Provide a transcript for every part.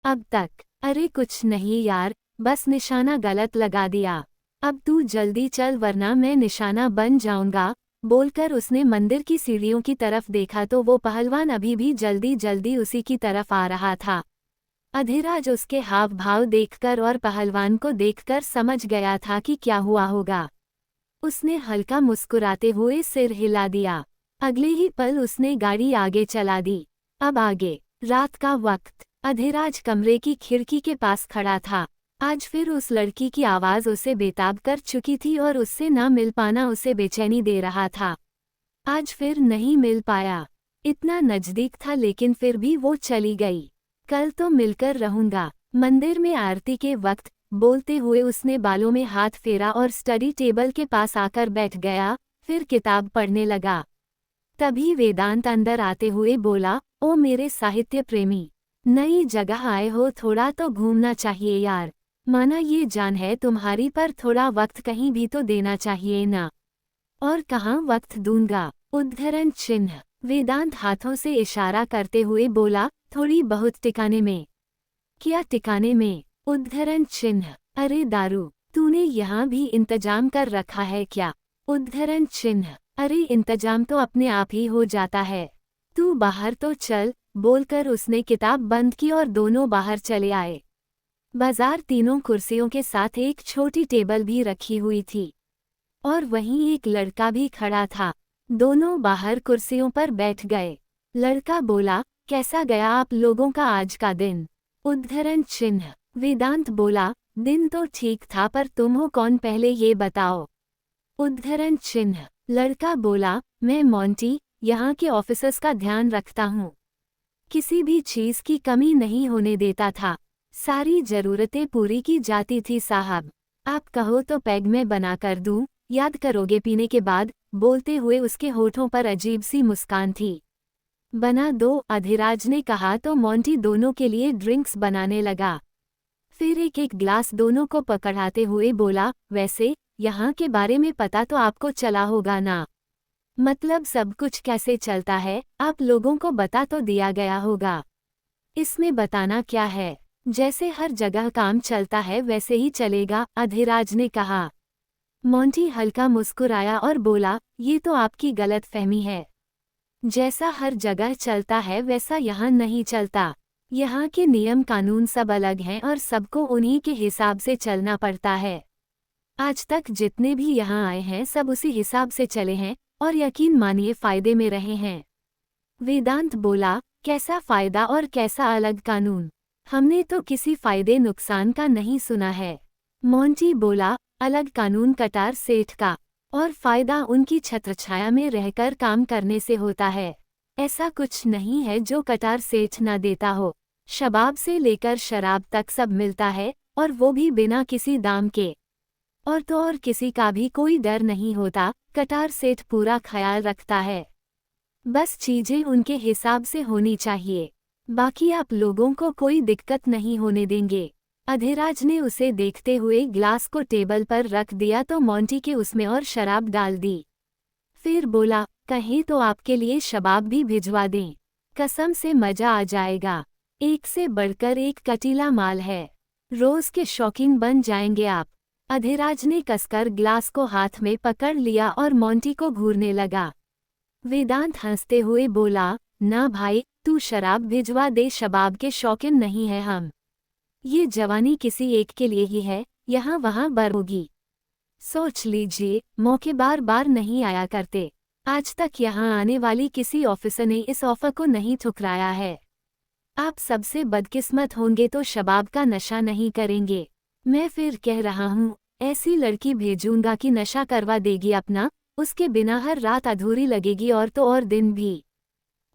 अब तक। अरे कुछ नहीं यार, बस निशाना गलत लगा दिया। अब तू जल्दी चल वरना मैं निशाना बन जाऊंगा, बोलकर उसने मंदिर की सीढ़ियों की तरफ देखा तो वो पहलवान अभी भी जल्दी जल्दी उसी की तरफ आ रहा था। अधिराज उसके हाव भाव देखकर और पहलवान को देखकर समझ गया था कि क्या हुआ होगा। उसने हल्का मुस्कुराते हुए सिर हिला दिया। अगले ही पल उसने गाड़ी आगे चला दी। अब आगे। रात का वक्त। अधिराज कमरे की खिड़की के पास खड़ा था। आज फिर उस लड़की की आवाज उसे बेताब कर चुकी थी और उससे न मिल पाना उसे बेचैनी दे रहा था। आज फिर नहीं मिल पाया। इतना नजदीक था लेकिन फिर भी वो चली गई। कल तो मिलकर रहूंगा। मंदिर में आरती के वक्त बोलते हुए उसने बालों में हाथ फेरा और स्टडी टेबल के पास आकर बैठ गया, फिर किताब पढ़ने लगा। तभी वेदांत अंदर आते हुए बोला, ओ मेरे साहित्य प्रेमी, नई जगह आए हो, थोड़ा तो घूमना चाहिए यार। माना ये जान है तुम्हारी पर थोड़ा वक्त कहीं भी तो देना चाहिए ना। और कहाँ वक्त दूंगा। उद्धरण चिन्ह। वेदांत हाथों से इशारा करते हुए बोला, थोड़ी बहुत टिकाने में। क्या टिकाने में? उद्धरण चिन्ह। अरे दारू, तूने यहाँ भी इंतजाम कर रखा है क्या? उद्धरण चिन्ह। अरे इंतजाम तो अपने आप ही हो जाता है, तू बाहर तो चल, बोलकर उसने किताब बंद की और दोनों बाहर चले आए। बाजार तीनों कुर्सियों के साथ एक छोटी टेबल भी रखी हुई थी और वहीं एक लड़का भी खड़ा था। दोनों बाहर कुर्सियों पर बैठ गए। लड़का बोला, कैसा गया आप लोगों का आज का दिन? उद्धरण चिन्ह। वेदांत बोला, दिन तो ठीक था पर तुम हो कौन पहले ये बताओ। उद्धरण चिन्ह। लड़का बोला, मैं मोंटी, यहाँ के ऑफिसर्स का ध्यान रखता हूँ। किसी भी चीज की कमी नहीं होने देता था। सारी जरूरतें पूरी की जाती थी साहब। आप कहो तो पैग में बना कर दूं, याद करोगे पीने के बाद? बोलते हुए उसके होठों पर अजीब सी मुस्कान थी। बना दो, अधिराज ने कहा तो मोंटी दोनों के लिए ड्रिंक्स बनाने लगा। फिर एक एक ग्लास दोनों को पकड़ाते हुए बोला, वैसे यहाँ के बारे में पता तो आपको चला होगा ना? मतलब सब कुछ कैसे चलता है, आप लोगों को बता तो दिया गया होगा। इसमें बताना क्या है, जैसे हर जगह काम चलता है वैसे ही चलेगा, अधिराज ने कहा। मोंटी हल्का मुस्कुराया और बोला, ये तो आपकी गलतफहमी है। जैसा हर जगह चलता है वैसा यहाँ नहीं चलता। यहाँ के नियम कानून सब अलग हैं और सबको उन्हीं के हिसाब से चलना पड़ता है। आज तक जितने भी यहाँ आए हैं सब उसी हिसाब से चले हैं और यकीन मानिए फायदे में रहे हैं। वेदांत बोला, कैसा फायदा और कैसा अलग कानून? हमने तो किसी फायदे नुकसान का नहीं सुना है। मोंटी बोला, अलग कानून कटार सेठ का और फायदा उनकी छत्रछाया में रहकर काम करने से होता है। ऐसा कुछ नहीं है जो कटार सेठ न देता हो। शबाब से लेकर शराब तक सब मिलता है और वो भी बिना किसी दाम के। और तो और किसी का भी कोई डर नहीं होता, कटार सेठ पूरा ख्याल रखता है। बस चीजें उनके हिसाब से होनी चाहिए, बाकी आप लोगों को कोई दिक्कत नहीं होने देंगे। अधिराज ने उसे देखते हुए ग्लास को टेबल पर रख दिया तो मोंटी के उसमें और शराब डाल दी। फिर बोला, कहें तो आपके लिए शबाब भी भिजवा दें, कसम से मजा आ जाएगा। एक से बढ़कर एक कटीला माल है, रोज के शौकीन बन जाएंगे आप। अधिराज ने कसकर ग्लास को हाथ में पकड़ लिया और मोंटी को घूरने लगा। वेदांत हंसते हुए बोला, ना भाई, तू शराब भिजवा दे, शबाब के शौकीन नहीं है हम। ये जवानी किसी एक के लिए ही है, यहाँ वहाँ बर होगी। सोच लीजिए, मौके बार बार नहीं आया करते। आज तक यहाँ आने वाली किसी ऑफिसर ने इस ऑफर को नहीं ठुकराया है। आप सबसे बदकिस्मत होंगे तो शबाब का नशा नहीं करेंगे। मैं फिर कह रहा हूँ, ऐसी लड़की भेजूंगा कि नशा करवा देगी अपना, उसके बिना हर रात अधूरी लगेगी और तो और दिन भी।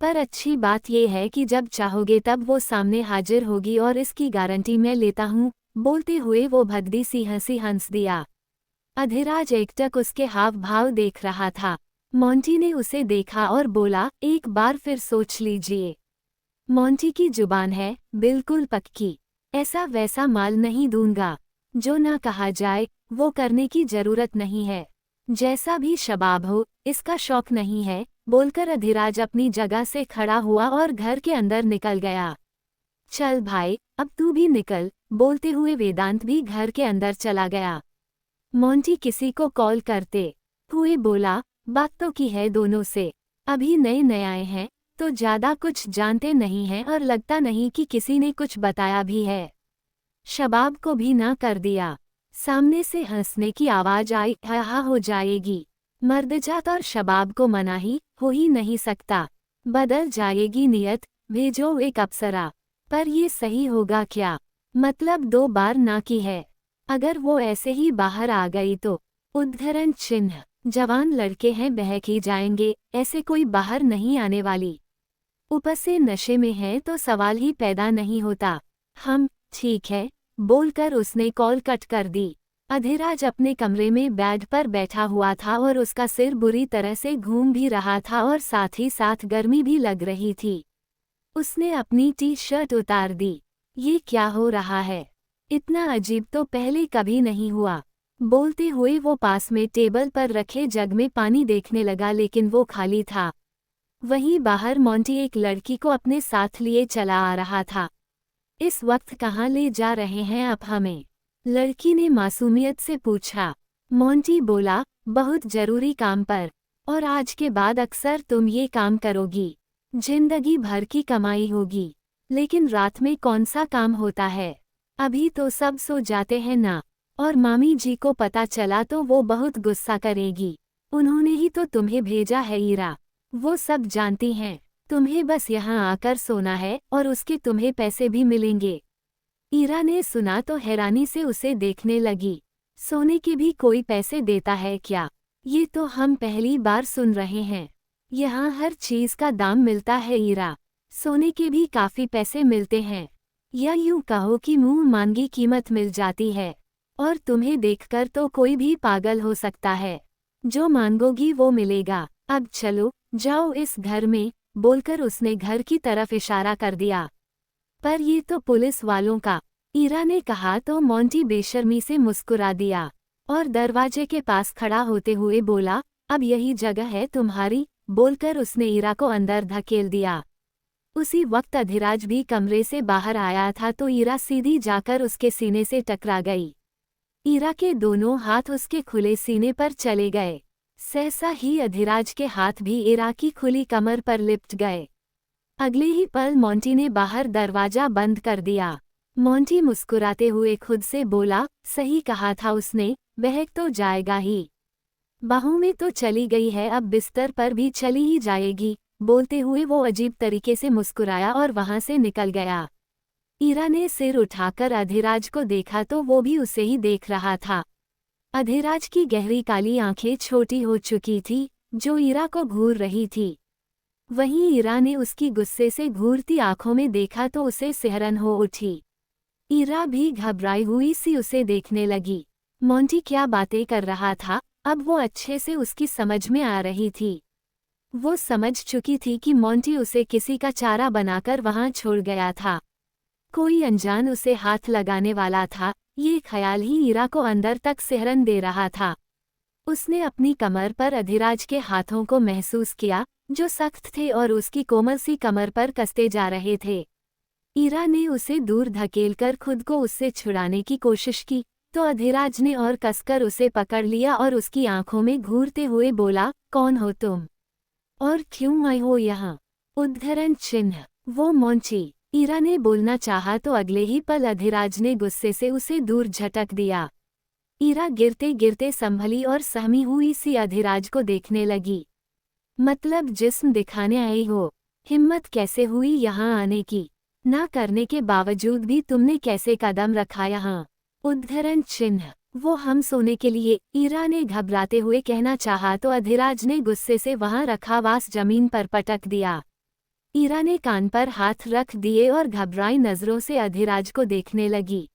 पर अच्छी बात यह है कि जब चाहोगे तब वो सामने हाजिर होगी और इसकी गारंटी मैं लेता हूँ। बोलते हुए वो भद्दी सी हंसी हंस दिया। अधिराज एकटक उसके हाव भाव देख रहा था। मोंटी ने उसे देखा और बोला, एक बार फिर सोच लीजिए। मोंटी की जुबान है, बिल्कुल पक्की। ऐसा वैसा माल नहीं दूंगा, जो ना कहा जाए वो करने की जरूरत नहीं है। जैसा भी शबाब हो, इसका शौक नहीं है, बोलकर अधिराज अपनी जगह से खड़ा हुआ और घर के अंदर निकल गया। चल भाई अब तू भी निकल, बोलते हुए वेदांत भी घर के अंदर चला गया। मोंटी किसी को कॉल करते हुए बोला, बात तो की है दोनों से, अभी नए नए आए हैं तो ज्यादा कुछ जानते नहीं हैं और लगता नहीं कि किसी ने कुछ बताया भी है। शबाब को भी ना कर दिया। सामने से हंसने की आवाज आई, हा हो जाएगी। मर्दजात और शबाब को मना ही हो ही नहीं सकता। बदल जाएगी नियत, भेजो एक अप्सरा। पर ये सही होगा क्या? मतलब 2 बार ना की है। अगर वो ऐसे ही बाहर आ गई तो उद्धरण चिन्ह, जवान लड़के हैं बहक ही जाएंगे, ऐसे कोई बाहर नहीं आने वाली। ऊपर से नशे में है तो सवाल ही पैदा नहीं होता। हम ठीक है, बोलकर उसने कॉल कट कर दी। अधिराज अपने कमरे में बेड पर बैठा हुआ था और उसका सिर बुरी तरह से घूम भी रहा था और साथ ही साथ गर्मी भी लग रही थी। उसने अपनी टी शर्ट उतार दी। ये क्या हो रहा है? इतना अजीब तो पहले कभी नहीं हुआ। बोलते हुए वो पास में टेबल पर रखे जग में पानी देखने लगा लेकिन वो खाली था। वहीं बाहर मोंटी एक लड़की को अपने साथ लिए चला आ रहा था। इस वक्त कहाँ ले जा रहे हैं आप हमें? लड़की ने मासूमियत से पूछा। मोंटी बोला, बहुत जरूरी काम पर। और आज के बाद अक्सर तुम ये काम करोगी। जिंदगी भर की कमाई होगी। लेकिन रात में कौन सा काम होता है? अभी तो सब सो जाते हैं ना। और मामी जी को पता चला तो वो बहुत गुस्सा करेगी। उन्होंने ही तो तुम्हें भेजा है ईरा। वो सब जानती हैं। तुम्हें बस यहाँ आकर सोना है और उसके तुम्हें पैसे भी मिलेंगे। ईरा ने सुना तो हैरानी से उसे देखने लगी। सोने के भी कोई पैसे देता है क्या? ये तो हम पहली बार सुन रहे हैं। यहाँ हर चीज का दाम मिलता है ईरा। सोने के भी काफी पैसे मिलते हैं। या यूं कहो कि मुंह मांगी कीमत मिल जाती है। और तुम्हें देखकर तो कोई भी पागल हो सकता है। जो मांगोगी वो मिलेगा। अब चलो, जाओ इस घर में, बोलकर उसने घर की तरफ इशारा कर दिया। पर ये तो पुलिस वालों का, ईरा ने कहा तो मोंटी बेशर्मी से मुस्कुरा दिया और दरवाजे के पास खड़ा होते हुए बोला, अब यही जगह है तुम्हारी, बोलकर उसने ईरा को अंदर धकेल दिया। उसी वक्त अधिराज भी कमरे से बाहर आया था तो ईरा सीधी जाकर उसके सीने से टकरा गई। ईरा के दोनों हाथ उसके खुले सीने पर चले गए। सहसा ही अधिराज के हाथ भी ईरा की खुली कमर पर लिपट गए। अगले ही पल मोंटी ने बाहर दरवाजा बंद कर दिया। मोंटी मुस्कुराते हुए खुद से बोला, सही कहा था उसने, बहक तो जाएगा ही। बाहों में तो चली गई है, अब बिस्तर पर भी चली ही जाएगी। बोलते हुए वो अजीब तरीके से मुस्कुराया और वहां से निकल गया। ईरा ने सिर उठाकर अधिराज को देखा तो वो भी उसे ही देख रहा था। अधिराज की गहरी काली आंखें छोटी हो चुकी थी, जो ईरा को घूर रही थी। वहीं ईरा ने उसकी गुस्से से घूरती आंखों में देखा तो उसे सिहरन हो उठी। ईरा भी घबराई हुई सी उसे देखने लगी। मोंटी क्या बातें कर रहा था, अब वो अच्छे से उसकी समझ में आ रही थी। वो समझ चुकी थी कि मोंटी उसे किसी का चारा बनाकर वहां छोड़ गया था। कोई अनजान उसे हाथ लगाने वाला था, ये ख्याल ही ईरा को अंदर तक सिहरन दे रहा था। उसने अपनी कमर पर अधिराज के हाथों को महसूस किया, जो सख्त थे और उसकी कोमल सी कमर पर कसते जा रहे थे। ईरा ने उसे दूर धकेलकर खुद को उससे छुड़ाने की कोशिश की, तो अधिराज ने और कसकर उसे पकड़ लिया और उसकी आंखों में घूरते हुए बोला, कौन हो तुम? और क्यों आए हो यहाँ? उद्धरण चिन्ह, वो मोंटी। ईरा ने बोलना चाहा तो अगले ही पल अधिराज ने गुस्से से उसे दूर झटक दिया। ईरा गिरते गिरते संभली और सहमी हुई सी अधिराज को देखने लगी। मतलब जिस्म दिखाने आई हो, हिम्मत कैसे हुई यहाँ आने की? ना करने के बावजूद भी तुमने कैसे कदम रखा यहाँ? उद्धरण चिन्ह, वो हम सोने के लिए, ईरा ने घबराते हुए कहना चाहा तो अधिराज ने गुस्से से वहां रखा वास जमीन पर पटक दिया। ईरा ने कान पर हाथ रख दिए और घबराई नजरों से अधिराज को देखने लगी।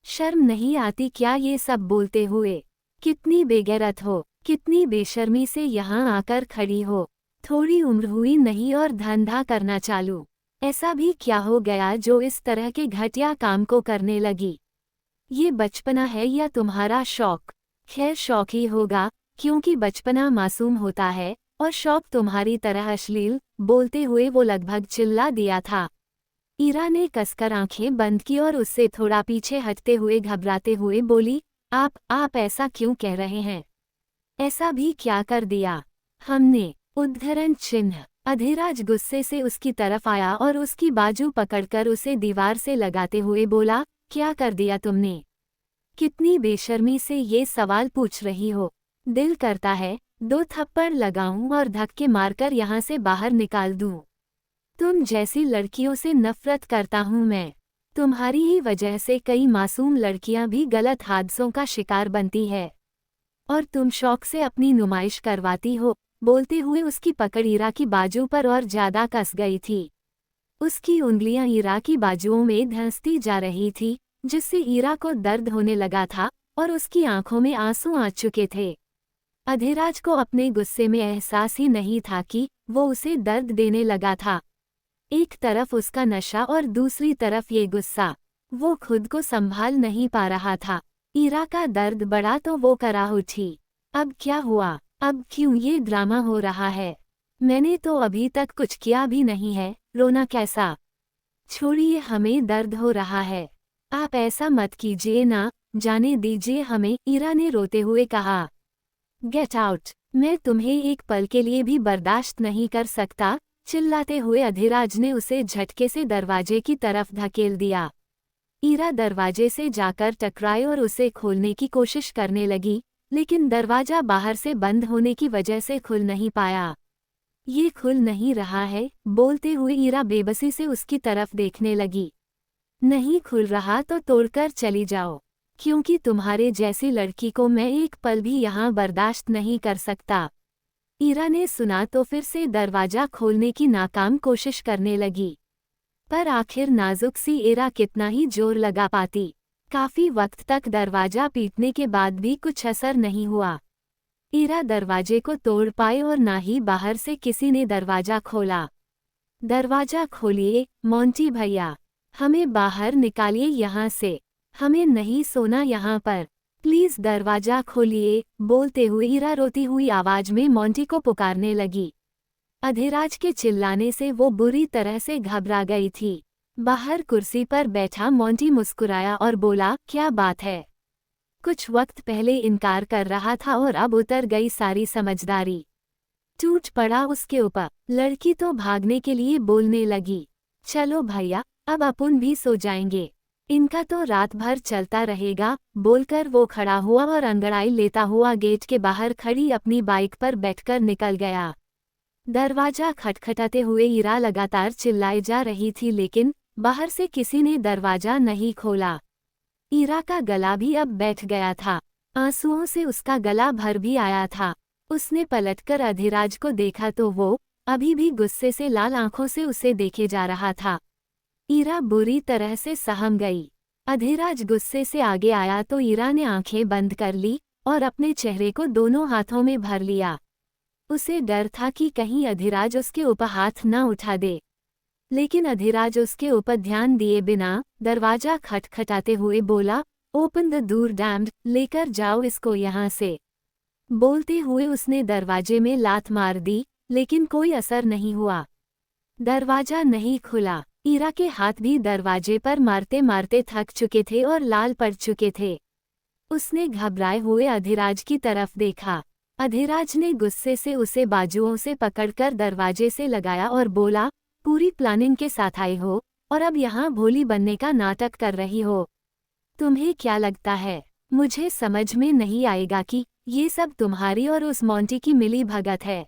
शर्म नहीं आती क्या ये सब बोलते हुए? कितनी बेगैरत हो, कितनी बेशर्मी से यहाँ आकर खड़ी हो। थोड़ी उम्र हुई नहीं और धंधा करना चालू। ऐसा भी क्या हो गया जो इस तरह के घटिया काम को करने लगी? ये बचपना है या तुम्हारा शौक? खैर शौक ही होगा, क्योंकि बचपना मासूम होता है और शौक तुम्हारी तरह अश्लील। बोलते हुए वो लगभग चिल्ला दिया था। ईरा ने कसकर आंखें बंद की और उससे थोड़ा पीछे हटते हुए घबराते हुए बोली, आप ऐसा क्यों कह रहे हैं? ऐसा भी क्या कर दिया हमने? उद्धरण चिन्ह। अधिराज गुस्से से उसकी तरफ आया और उसकी बाजू पकड़कर उसे दीवार से लगाते हुए बोला, क्या कर दिया तुमने? कितनी बेशर्मी से ये सवाल पूछ रही हो? दिल करता है 2 थप्पड़ लगाऊं और धक्के मारकर यहाँ से बाहर निकाल दूं। तुम जैसी लड़कियों से नफरत करता हूँ मैं। तुम्हारी ही वजह से कई मासूम लड़कियां भी गलत हादसों का शिकार बनती है और तुम शौक से अपनी नुमाइश करवाती हो। बोलते हुए उसकी पकड़ ईरा की बाजू पर और ज्यादा कस गई थी। उसकी उंगलियां ईरा की बाजुओं में धंसती जा रही थी, जिससे ईरा को दर्द होने लगा था और उसकी आंखों में आंसू आ चुके थे। अधिराज को अपने गुस्से में एहसास ही नहीं था कि वो उसे दर्द देने लगा था। एक तरफ उसका नशा और दूसरी तरफ ये गुस्सा। वो खुद को संभाल नहीं पा रहा था। ईरा का दर्द बढ़ा तो वो करा उठी। अब क्या हुआ? अब क्यों ये ड्रामा हो रहा है? मैंने तो अभी तक कुछ किया भी नहीं है। रोना कैसा? छोड़िए, हमें दर्द हो रहा है। आप ऐसा मत कीजिए ना, जाने दीजिए हमें, ईरा ने रोते हुए कहा। गेट आउट, मैं तुम्हें एक पल के लिए भी बर्दाश्त नहीं कर सकता। चिल्लाते हुए अधिराज ने उसे झटके से दरवाजे की तरफ धकेल दिया। ईरा दरवाजे से जाकर टकराई और उसे खोलने की कोशिश करने लगी, लेकिन दरवाजा बाहर से बंद होने की वजह से खुल नहीं पाया। ये खुल नहीं रहा है, बोलते हुए ईरा बेबसी से उसकी तरफ देखने लगी। नहीं खुल रहा तो तोड़कर चली जाओ, क्योंकि तुम्हारे जैसी लड़की को मैं एक पल भी यहाँ बर्दाश्त नहीं कर सकता। ईरा ने सुना तो फिर से दरवाजा खोलने की नाकाम कोशिश करने लगी, पर आखिर नाजुक सी ईरा कितना ही जोर लगा पाती। काफी वक्त तक दरवाजा पीटने के बाद भी कुछ असर नहीं हुआ। ईरा दरवाजे को तोड़ पाए और ना ही बाहर से किसी ने दरवाजा खोला। दरवाजा खोलिए मोंटी भैया, हमें बाहर निकालिए यहाँ से, हमें नहीं सोना यहाँ पर, प्लीज दरवाजा खोलिए। बोलते हुए ईरा रोती हुई आवाज में मोंटी को पुकारने लगी। अधिराज के चिल्लाने से वो बुरी तरह से घबरा गई थी। बाहर कुर्सी पर बैठा मोंटी मुस्कुराया और बोला, क्या बात है? कुछ वक्त पहले इनकार कर रहा था और अब उतर गई सारी समझदारी। टूट पड़ा उसके ऊपर। लड़की तो भागने के लिए बोलने लगी, चलो भैया अब अपन भी सो जाएंगे, इनका तो रात भर चलता रहेगा। बोलकर वो खड़ा हुआ और अंगड़ाई लेता हुआ गेट के बाहर खड़ी अपनी बाइक पर बैठकर निकल गया। दरवाजा खटखटाते हुए ईरा लगातार चिल्लाई जा रही थी, लेकिन बाहर से किसी ने दरवाजा नहीं खोला। ईरा का गला भी अब बैठ गया था, आंसुओं से उसका गला भर भी आया था। उसने पलटकर अधिराज को देखा तो वो अभी भी गुस्से से लाल आंखों से उसे देखे जा रहा था। ईरा बुरी तरह से सहम गई। अधिराज गुस्से से आगे आया तो ईरा ने आंखें बंद कर ली और अपने चेहरे को दोनों हाथों में भर लिया। उसे डर था कि कहीं अधिराज उसके ऊपर हाथ न उठा दे, लेकिन अधिराज उसके ऊपर ध्यान दिए बिना दरवाजा खटखटाते हुए बोला, ओपन द डोर डैम्ड, लेकर जाओ इसको यहाँ से। बोलते हुए उसने दरवाजे में लात मार दी, लेकिन कोई असर नहीं हुआ। दरवाजा नहीं खुला। ईरा के हाथ भी दरवाजे पर मारते मारते थक चुके थे और लाल पड़ चुके थे। उसने घबराए हुए अधिराज की तरफ देखा। अधिराज ने गुस्से से उसे बाजुओं से पकड़कर दरवाजे से लगाया और बोला, पूरी प्लानिंग के साथ आए हो और अब यहाँ भोली बनने का नाटक कर रही हो। तुम्हें क्या लगता है मुझे समझ में नहीं आएगा कि ये सब तुम्हारी और उस मोंटी की मिली भगत है?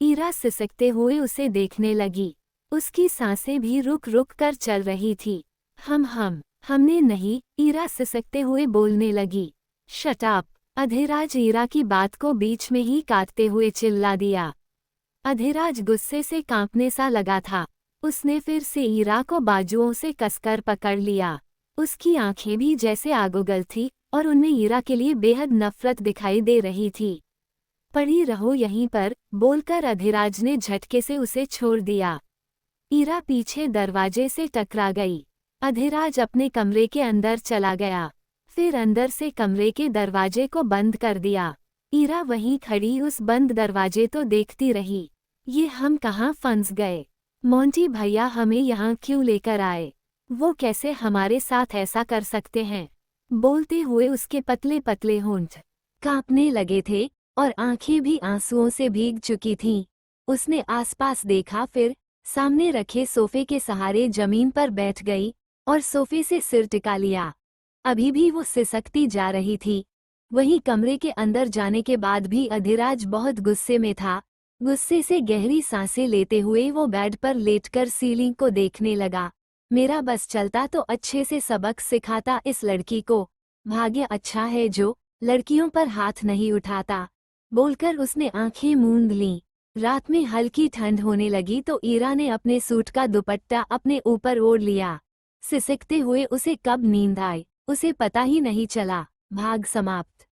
ईरा सिसकते हुए उसे देखने लगी। उसकी सांसें भी रुक रुक कर चल रही थी। हमने नहीं, ईरा सिसकते हुए बोलने लगी। Shut up! अधिराज ईरा की बात को बीच में ही काटते हुए चिल्ला दिया। अधिराज गुस्से से कांपने सा लगा था। उसने फिर से ईरा को बाजुओं से कसकर पकड़ लिया। उसकी आंखें भी जैसे आग उगल थी और उनमें ईरा के लिए बेहद नफरत दिखाई दे रही थी। पड़ी रहो यहीं पर, बोलकर अधिराज ने झटके से उसे छोड़ दिया। ईरा पीछे दरवाजे से टकरा गई। अधिराज अपने कमरे के अंदर चला गया, फिर अंदर से कमरे के दरवाजे को बंद कर दिया। ईरा वहीं खड़ी उस बंद दरवाजे तो देखती रही। ये हम कहाँ फंस गए? मोंटी भैया हमें यहाँ क्यों लेकर आए? वो कैसे हमारे साथ ऐसा कर सकते हैं? बोलते हुए उसके पतले पतले होंठ कांपने लगे थे और आंखें भी आंसुओं से भीग चुकी थीं। उसने आसपास देखा, फिर सामने रखे सोफे के सहारे जमीन पर बैठ गई और सोफे से सिर टिका लिया। अभी भी वो सिसकती जा रही थी। वहीं कमरे के अंदर जाने के बाद भी अधिराज बहुत गुस्से में था। गुस्से से गहरी सांसें लेते हुए वो बेड पर लेटकर सीलिंग को देखने लगा। मेरा बस चलता तो अच्छे से सबक सिखाता इस लड़की को। भाग्य अच्छा है जो लड़कियों पर हाथ नहीं उठाता, बोलकर उसने आंखें मूंद लीं। रात में हल्की ठंड होने लगी तो ईरा ने अपने सूट का दुपट्टा अपने ऊपर ओढ़ लिया। सिसकते हुए उसे कब नींद आई, उसे पता ही नहीं चला। भाग समाप्त।